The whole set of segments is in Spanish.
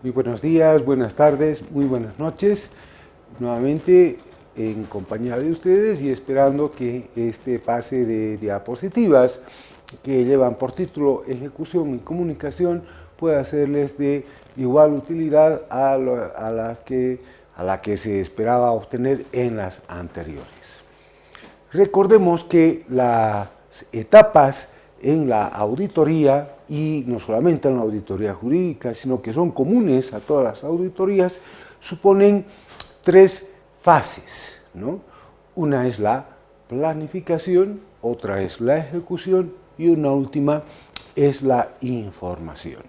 Muy buenos días, buenas tardes, muy buenas noches. Nuevamente en compañía de ustedes y esperando que este pase de diapositivas que llevan por título Ejecución y Comunicación pueda serles de igual utilidad a la que se esperaba obtener en las anteriores. Recordemos que las etapas en la auditoría, y no solamente en la auditoría jurídica, sino que son comunes a todas las auditorías, suponen tres fases, ¿no? Una es la planificación, otra es la ejecución y una última es la información.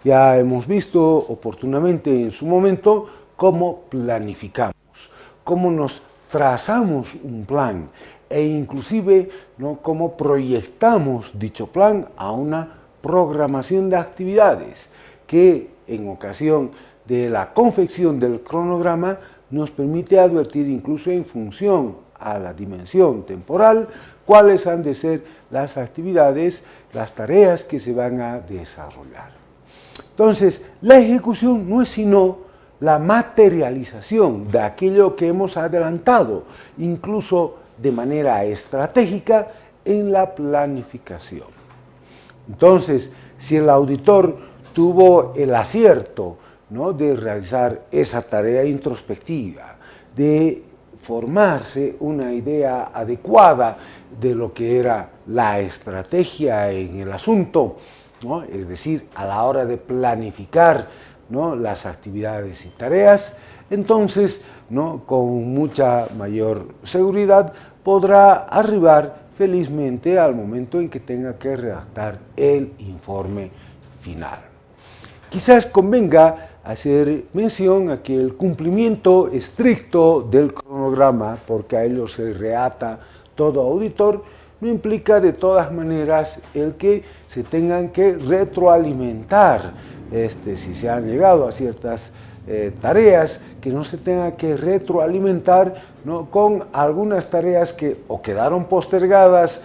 Ya hemos visto oportunamente en su momento cómo planificamos, cómo nos trazamos un plan e inclusive, ¿no?, cómo proyectamos dicho plan a una programación de actividades que en ocasión de la confección del cronograma nos permite advertir incluso en función a la dimensión temporal cuáles han de ser las actividades, las tareas que se van a desarrollar. Entonces, la ejecución no es sino la materialización de aquello que hemos adelantado, incluso de manera estratégica, en la planificación. Entonces, si el auditor tuvo el acierto, ¿no?, de realizar esa tarea introspectiva, de formarse una idea adecuada de lo que era la estrategia en el asunto, ¿no?, es decir, a la hora de planificar, ¿no?, las actividades y tareas, entonces, ¿no?, con mucha mayor seguridad podrá arribar felizmente al momento en que tenga que redactar el informe final. Quizás convenga hacer mención a que el cumplimiento estricto del cronograma, porque a ello se reata todo auditor, no implica de todas maneras el que se tengan que retroalimentar, si se han llegado a ciertas tareas, que no se tenga que retroalimentar, ¿no?, con algunas tareas que o quedaron postergadas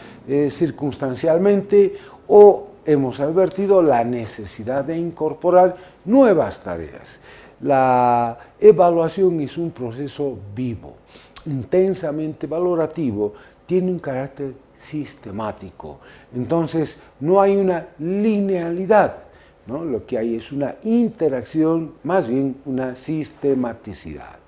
circunstancialmente o hemos advertido la necesidad de incorporar nuevas tareas. La evaluación es un proceso vivo, intensamente valorativo, tiene un carácter sistemático. Entonces, no hay una linealidad, ¿no? Lo que hay es una interacción, más bien una sistematicidad.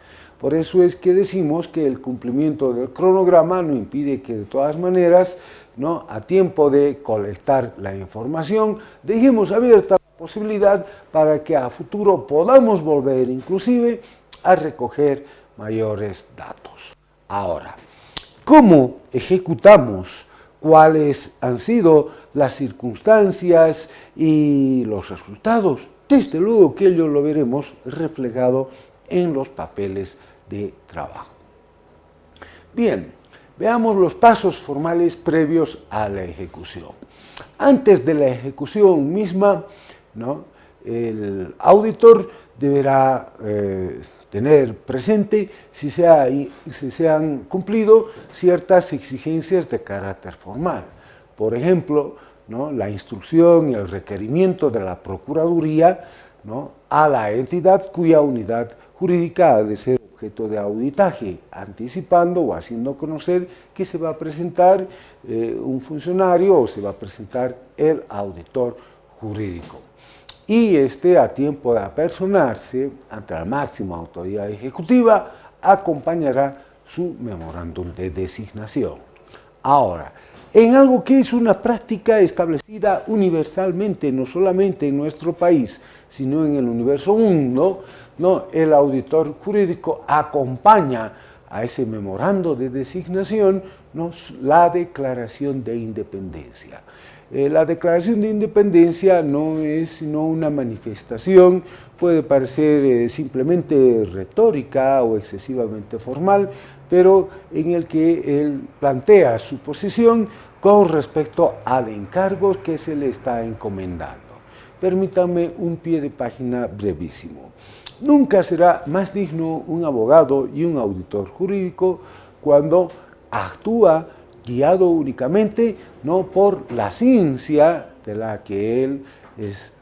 Por eso es que decimos que el cumplimiento del cronograma no impide que de todas maneras, ¿no?, a tiempo de colectar la información, dejemos abierta la posibilidad para que a futuro podamos volver inclusive a recoger mayores datos. Ahora, ¿cómo ejecutamos? ¿Cuáles han sido las circunstancias y los resultados? Desde luego que ello lo veremos reflejado en los papeles de trabajo. Bien, veamos los pasos formales previos a la ejecución. Antes de la ejecución misma, ¿no?, el auditor deberá tener presente si se han cumplido ciertas exigencias de carácter formal. Por ejemplo, ¿no?, la instrucción y el requerimiento de la Procuraduría, ¿no?, a la entidad cuya unidad jurídica ha de ser objeto de auditaje, anticipando o haciendo conocer que se va a presentar un funcionario o se va a presentar el auditor jurídico. Y a tiempo de apersonarse ante la máxima autoridad ejecutiva, acompañará su memorándum de designación. Ahora, en algo que es una práctica establecida universalmente, no solamente en nuestro país, sino en el universo mundo, ¿no?, el auditor jurídico acompaña a ese memorando de designación, ¿no?, la declaración de independencia. La declaración de independencia no es sino una manifestación, puede parecer simplemente retórica o excesivamente formal, pero en el que él plantea su posición con respecto al encargo que se le está encomendando. Permítanme un pie de página brevísimo. Nunca será más digno un abogado y un auditor jurídico cuando actúa guiado únicamente no por la ciencia de la que él es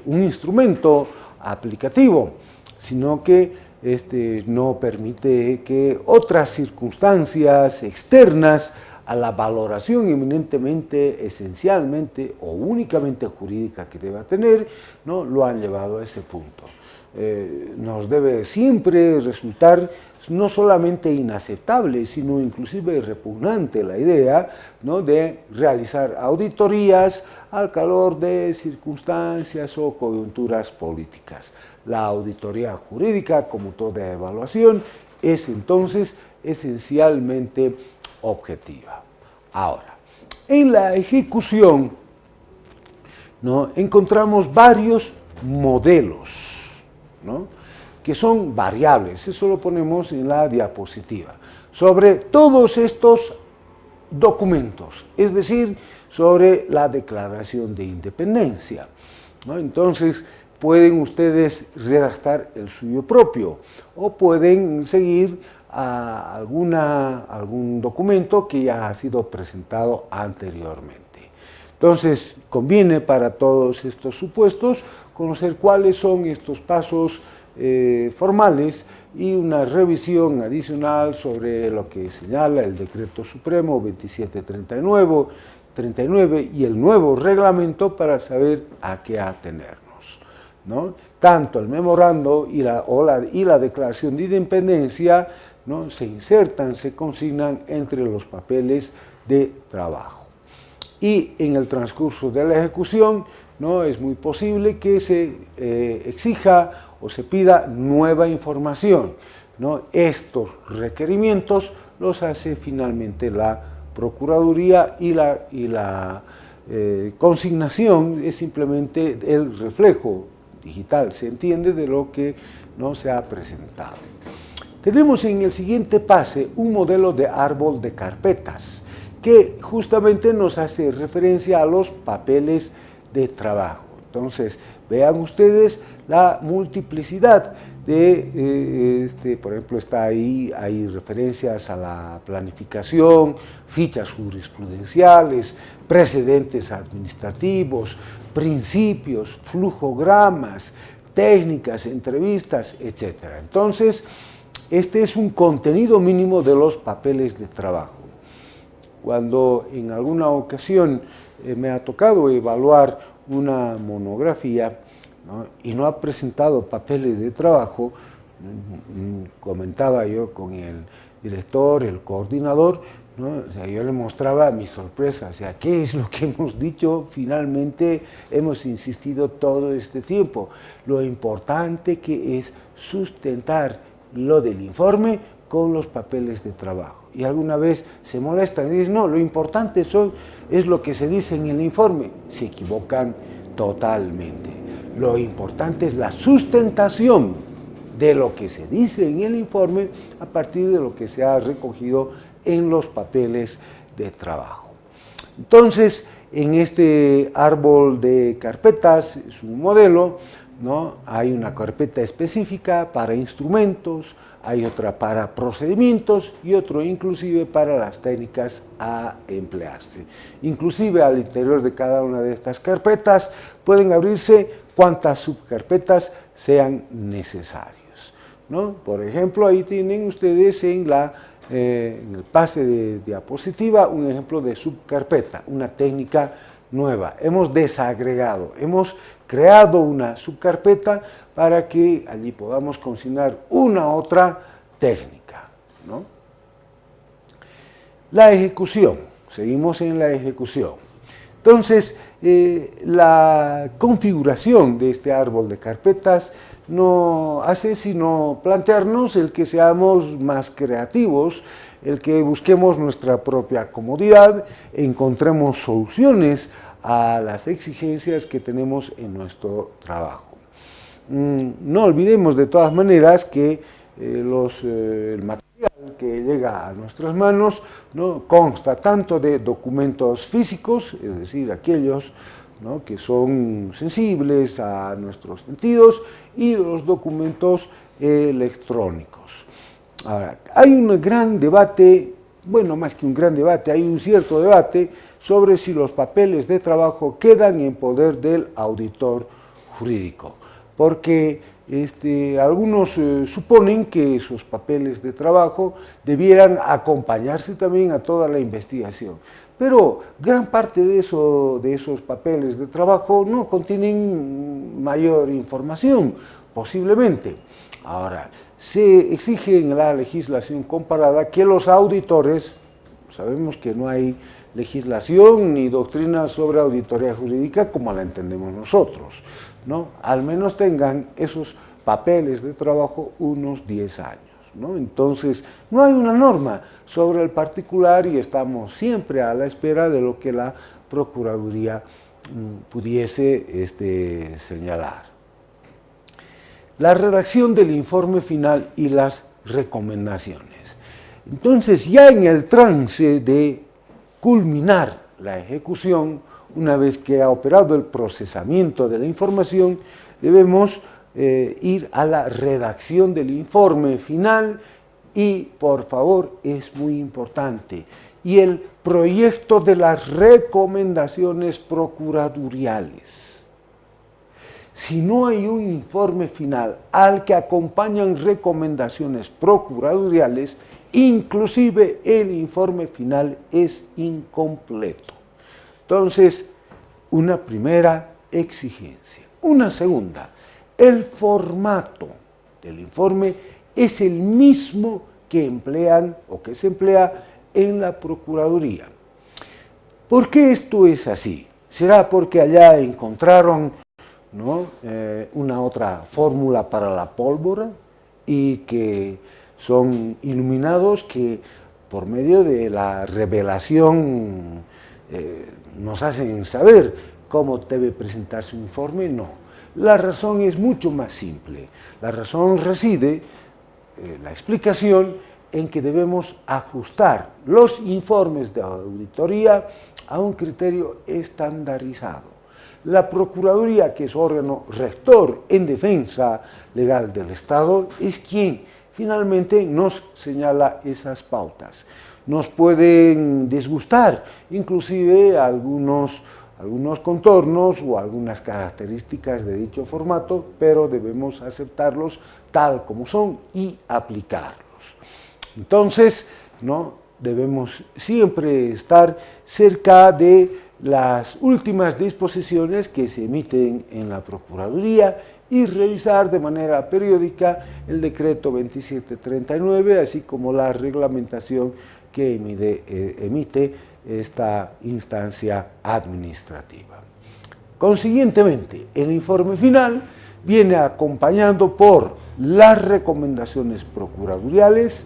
un instrumento aplicativo, sino que no permite que otras circunstancias externas a la valoración eminentemente, esencialmente o únicamente jurídica que deba tener, ¿no?, lo han llevado a ese punto. Nos debe siempre resultar no solamente inaceptable, sino inclusive repugnante la idea, ¿no?, de realizar auditorías al calor de circunstancias o coyunturas políticas. La auditoría jurídica, como toda evaluación, es entonces esencialmente objetiva. Ahora, en la ejecución, ¿no?, encontramos varios modelos, ¿no?, que son variables, eso lo ponemos en la diapositiva, sobre todos estos documentos, es decir, sobre la Declaración de Independencia, ¿no? Entonces, pueden ustedes redactar el suyo propio o pueden seguir a algún documento que ya ha sido presentado anteriormente. Entonces, conviene para todos estos supuestos conocer cuáles son estos pasos formales y una revisión adicional sobre lo que señala el Decreto Supremo 2739 y el nuevo reglamento para saber a qué atenernos, ¿no? Tanto el memorando y la Declaración de Independencia, ¿no?, se insertan, se consignan entre los papeles de trabajo. Y en el transcurso de la ejecución, ¿no?, es muy posible que se exija o se pida nueva información, ¿no? Estos requerimientos los hace finalmente la Procuraduría y la consignación es simplemente el reflejo digital, se entiende, de lo que no se ha presentado. Tenemos en el siguiente pase un modelo de árbol de carpetas que justamente nos hace referencia a los papeles de trabajo. Entonces, vean ustedes la multiplicidad de, por ejemplo, está ahí, hay referencias a la planificación, fichas jurisprudenciales, precedentes administrativos, principios, flujogramas, técnicas, entrevistas, etc. Entonces, este es un contenido mínimo de los papeles de trabajo. Cuando en alguna ocasión me ha tocado evaluar una monografía, ¿no?, y no ha presentado papeles de trabajo, comentaba yo con el director, el coordinador, ¿no?, o sea, yo le mostraba mi sorpresa, o sea, ¿qué es lo que hemos dicho? Finalmente hemos insistido todo este tiempo, lo importante que es sustentar lo del informe con los papeles de trabajo. Y alguna vez se molestan y dicen, no, lo importante es lo que se dice en el informe. Se equivocan totalmente. Lo importante es la sustentación de lo que se dice en el informe a partir de lo que se ha recogido en los papeles de trabajo. Entonces, en este árbol de carpetas, es un modelo, ¿no?, hay una carpeta específica para instrumentos, hay otra para procedimientos y otro inclusive para las técnicas a emplearse. Inclusive al interior de cada una de estas carpetas pueden abrirse cuantas subcarpetas sean necesarios, ¿no? Por ejemplo, ahí tienen ustedes en el pase de diapositiva un ejemplo de subcarpeta, una técnica nueva. Hemos desagregado, hemos creado una subcarpeta para que allí podamos consignar una otra técnica, ¿no? La ejecución, seguimos en la ejecución. Entonces, la configuración de este árbol de carpetas no hace sino plantearnos el que seamos más creativos, el que busquemos nuestra propia comodidad, encontremos soluciones a las exigencias que tenemos en nuestro trabajo. No olvidemos de todas maneras que el material que llega a nuestras manos, ¿no?, consta tanto de documentos físicos, es decir, aquellos, ¿no?, que son sensibles a nuestros sentidos, y de los documentos electrónicos. Ahora, hay un gran debate, bueno, más que un gran debate, hay un cierto debate sobre si los papeles de trabajo quedan en poder del auditor jurídico. porque algunos suponen que esos papeles de trabajo debieran acompañarse también a toda la investigación. Pero gran parte de esos papeles de trabajo no contienen mayor información, posiblemente. Ahora, se exige en la legislación comparada que los auditores, sabemos que no hay legislación ni doctrina sobre auditoría jurídica como la entendemos nosotros, ¿no? Al menos tengan esos papeles de trabajo unos 10 años. ¿No? Entonces, no hay una norma sobre el particular y estamos siempre a la espera de lo que la Procuraduría pudiese señalar. La redacción del informe final y las recomendaciones. Entonces, ya en el trance de culminar la ejecución, una vez que ha operado el procesamiento de la información, debemos ir a la redacción del informe final y, por favor, es muy importante, y el proyecto de las recomendaciones procuraduriales. Si no hay un informe final al que acompañan recomendaciones procuraduriales, inclusive el informe final es incompleto. Entonces, una primera exigencia. Una segunda, el formato del informe es el mismo que emplean o que se emplea en la Procuraduría. ¿Por qué esto es así? ¿Será porque allá encontraron, ¿no?, una otra fórmula para la pólvora y que son iluminados que por medio de la revelación nos hacen saber cómo debe presentarse un informe? No. La razón es mucho más simple. La razón reside, la explicación, en que debemos ajustar los informes de auditoría a un criterio estandarizado. La Procuraduría, que es órgano rector en defensa legal del Estado, es quien finalmente nos señala esas pautas. Nos pueden disgustar, inclusive algunos contornos o algunas características de dicho formato, pero debemos aceptarlos tal como son y aplicarlos. Entonces, ¿no?, debemos siempre estar cerca de las últimas disposiciones que se emiten en la Procuraduría y revisar de manera periódica el decreto 2739, así como la reglamentación que emite esta instancia administrativa. Consiguientemente, el informe final viene acompañado por las recomendaciones procuraduriales,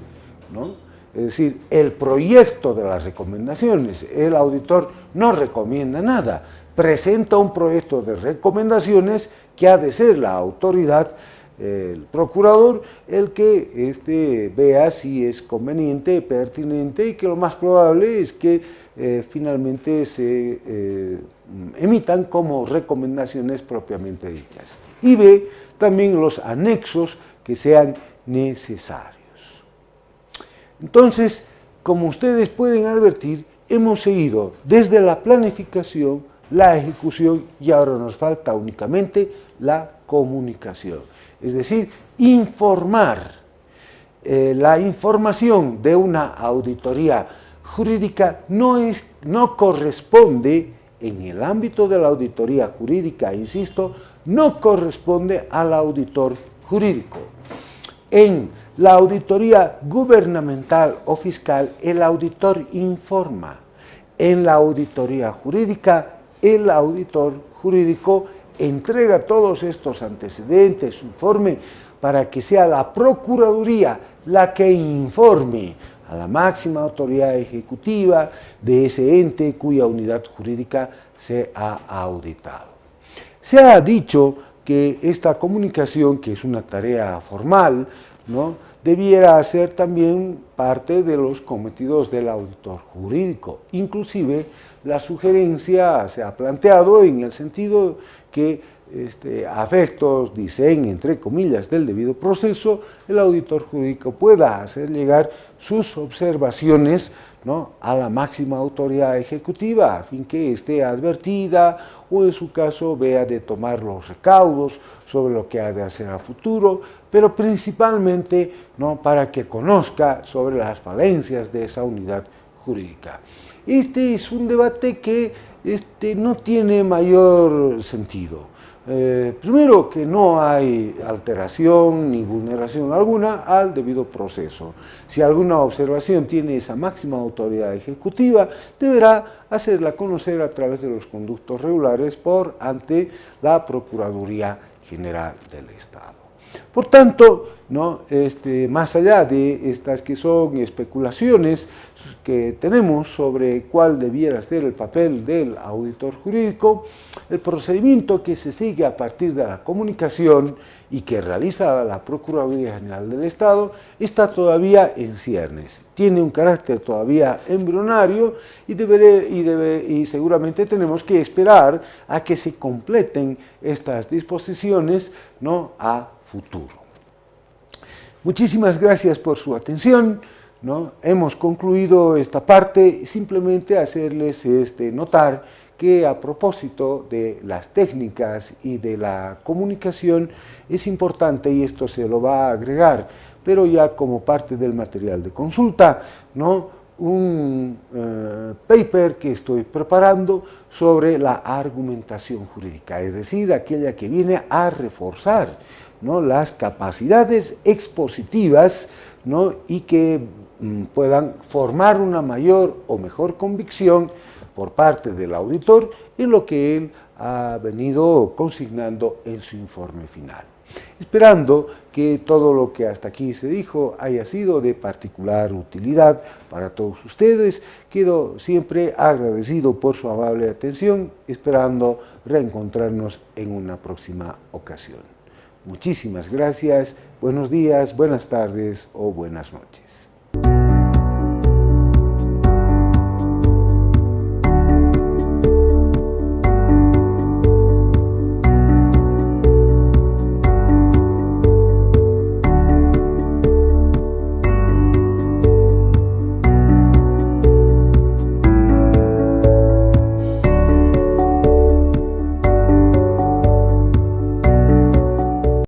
¿no?, es decir, el proyecto de las recomendaciones. El auditor no recomienda nada, presenta un proyecto de recomendaciones que ha de ser la autoridad, el procurador, el que vea si es conveniente, pertinente, y que lo más probable es que finalmente se emitan como recomendaciones propiamente dichas. Y ve también los anexos que sean necesarios. Entonces, como ustedes pueden advertir, hemos seguido desde la planificación, la ejecución y ahora nos falta únicamente la comunicación. Es decir, informar. La información de una auditoría jurídica no corresponde, en el ámbito de la auditoría jurídica, insisto, no corresponde al auditor jurídico. En la auditoría gubernamental o fiscal, el auditor informa. En la auditoría jurídica, el auditor jurídico entrega todos estos antecedentes, informe, para que sea la Procuraduría la que informe a la máxima autoridad ejecutiva de ese ente cuya unidad jurídica se ha auditado. Se ha dicho que esta comunicación, que es una tarea formal, ¿no?, debiera ser también parte de los cometidos del auditor jurídico. Inclusive, la sugerencia se ha planteado en el sentido que, a efectos, dicen, entre comillas, del debido proceso, el auditor jurídico pueda hacer llegar sus observaciones, ¿no?, a la máxima autoridad ejecutiva, a fin que esté advertida o en su caso vea de tomar los recaudos sobre lo que ha de hacer a futuro, pero principalmente, ¿no?, para que conozca sobre las falencias de esa unidad jurídica. Este es un debate que no tiene mayor sentido. Primero, que no hay alteración ni vulneración alguna al debido proceso. Si alguna observación tiene esa máxima autoridad ejecutiva, deberá hacerla conocer a través de los conductos regulares ante la Procuraduría General del Estado. Por tanto, ¿no?, más allá de estas que son especulaciones que tenemos sobre cuál debiera ser el papel del auditor jurídico, el procedimiento que se sigue a partir de la comunicación y que realiza la Procuraduría General del Estado está todavía en ciernes. Tiene un carácter todavía embrionario y seguramente tenemos que esperar a que se completen estas disposiciones, ¿no?, a futuro. Muchísimas gracias por su atención, ¿no? Hemos concluido esta parte, simplemente hacerles notar que a propósito de las técnicas y de la comunicación es importante, y esto se lo va a agregar, pero ya como parte del material de consulta, ¿no?, un paper que estoy preparando sobre la argumentación jurídica, es decir, aquella que viene a reforzar, ¿no?, las capacidades expositivas, ¿no?, y que puedan formar una mayor o mejor convicción por parte del auditor en lo que él ha venido consignando en su informe final. Esperando que todo lo que hasta aquí se dijo haya sido de particular utilidad para todos ustedes, quedo siempre agradecido por su amable atención, esperando reencontrarnos en una próxima ocasión. Muchísimas gracias, buenos días, buenas tardes o buenas noches.